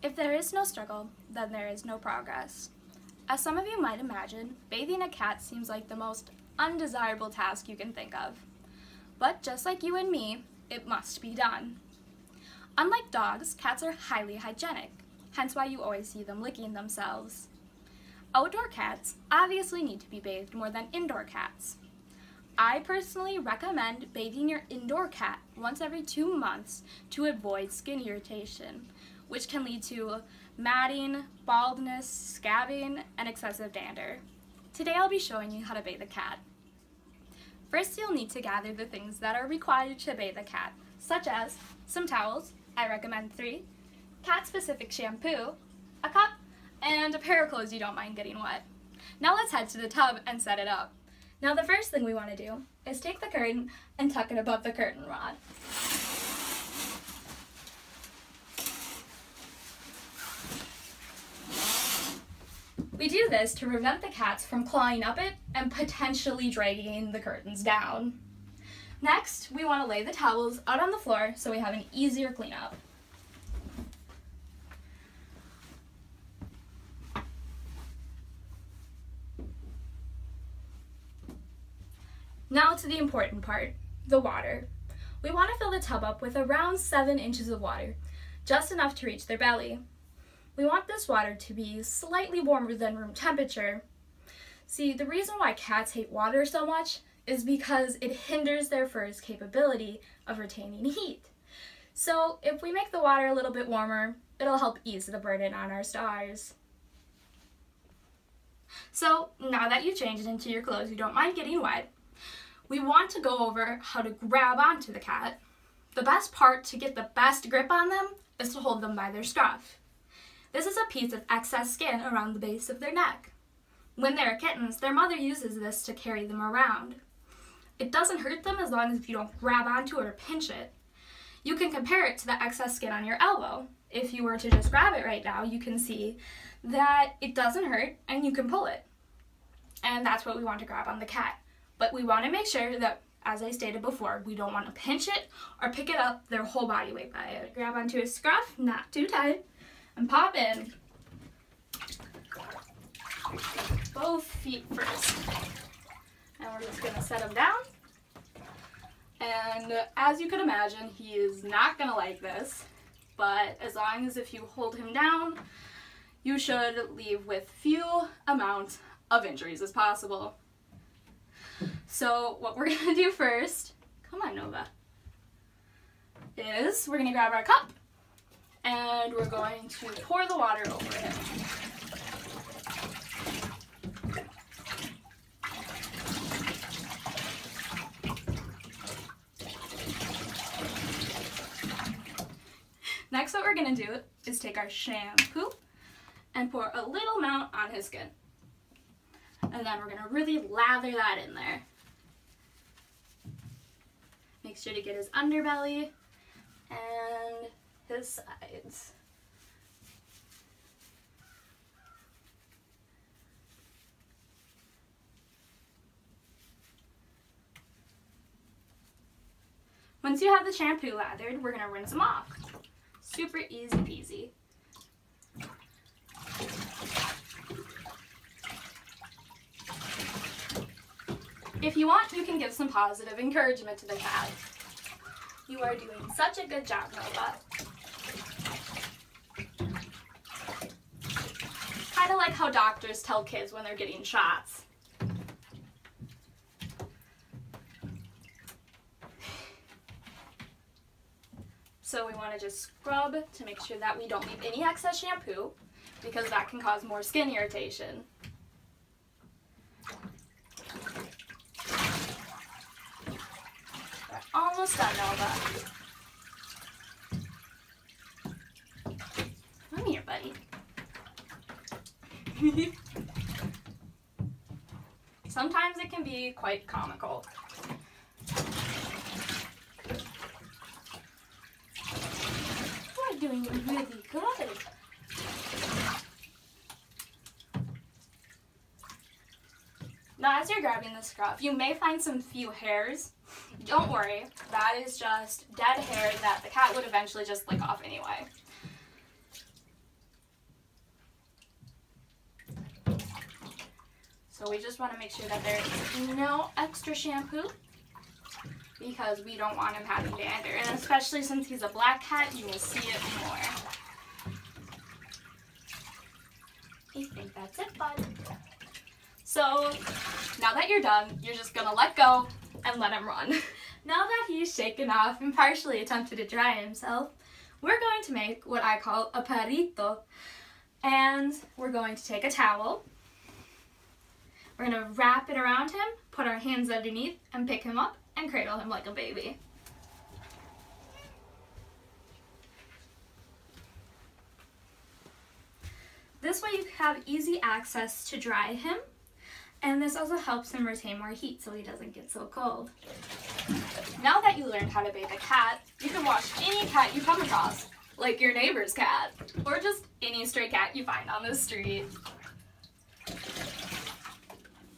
If there is no struggle, then there is no progress. As some of you might imagine, bathing a cat seems like the most undesirable task you can think of. But just like you and me, it must be done. Unlike dogs, cats are highly hygienic, hence why you always see them licking themselves. Outdoor cats obviously need to be bathed more than indoor cats. I personally recommend bathing your indoor cat once every 2 months to avoid skin irritation, which can lead to matting, baldness, scabbing, and excessive dander. Today I'll be showing you how to bathe a cat. First, you'll need to gather the things that are required to bathe a cat, such as some towels, I recommend 3, cat-specific shampoo, a cup, and a pair of clothes you don't mind getting wet. Now let's head to the tub and set it up. Now the first thing we want to do is take the curtain and tuck it above the curtain rod. We do this to prevent the cats from clawing up it and potentially dragging the curtains down. Next, we want to lay the towels out on the floor so we have an easier cleanup. Now to the important part, the water. We want to fill the tub up with around 7 inches of water, just enough to reach their belly. We want this water to be slightly warmer than room temperature. See, the reason why cats hate water so much is because it hinders their fur's capability of retaining heat. So if we make the water a little bit warmer, it'll help ease the burden on our stars. So now that you've changed into your clothes you don't mind getting wet, we want to go over how to grab onto the cat. The best part to get the best grip on them is to hold them by their scruff. This is a piece of excess skin around the base of their neck. When they're kittens, their mother uses this to carry them around. It doesn't hurt them as long as you don't grab onto it or pinch it. You can compare it to the excess skin on your elbow. If you were to just grab it right now, you can see that it doesn't hurt and you can pull it. And that's what we want to grab on the cat. But we want to make sure that, as I stated before, we don't want to pinch it or pick it up their whole body weight by it. Grab onto his scruff, not too tight, and pop in. Both feet first. And we're just going to set him down. And as you can imagine, he is not going to like this. But as long as if you hold him down, you should leave with few amount of injuries as possible. So what we're going to do first, come on Nova, is we're going to grab our cup and we're going to pour the water over him. Next, what we're going to do is take our shampoo and pour a little amount on his skin. And then we're going to really lather that in there. Make sure to get his underbelly and his sides. Once you have the shampoo lathered, we're going to rinse him off. Super easy peasy. If you want, you can give some positive encouragement to the cat. You are doing such a good job, Nova. Kind of like how doctors tell kids when they're getting shots. So we want to just scrub to make sure that we don't leave any excess shampoo, because that can cause more skin irritation. Almost done, Nova. Come here, buddy. Sometimes it can be quite comical. We're doing really good. Now, as you're grabbing the scruff, you may find some few hairs. Don't worry, that is just dead hair that the cat would eventually just lick off anyway. So we just want to make sure that there's no extra shampoo because we don't want him having dander. And especially since he's a black cat, you will see it more. I think that's it, bud. So now that you're done, you're just gonna let go and let him run. Now that he's shaken off and partially attempted to dry himself, we're going to make what I call a perrito. And we're going to take a towel. We're going to wrap it around him, put our hands underneath, and pick him up and cradle him like a baby. This way you have easy access to dry him, and this also helps him retain more heat so he doesn't get so cold. Now that you learned how to bathe a cat, you can wash any cat you come across, like your neighbor's cat, or just any stray cat you find on the street.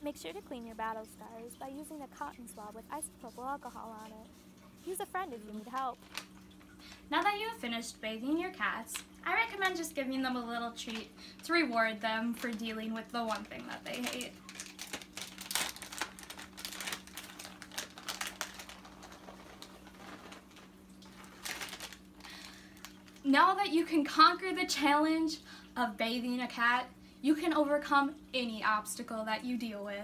Make sure to clean your battle scars by using a cotton swab with isopropyl alcohol on it. Use a friend if you need help. Now that you have finished bathing your cats, I recommend just giving them a little treat to reward them for dealing with the one thing that they hate. Now that you can conquer the challenge of bathing a cat, you can overcome any obstacle that you deal with.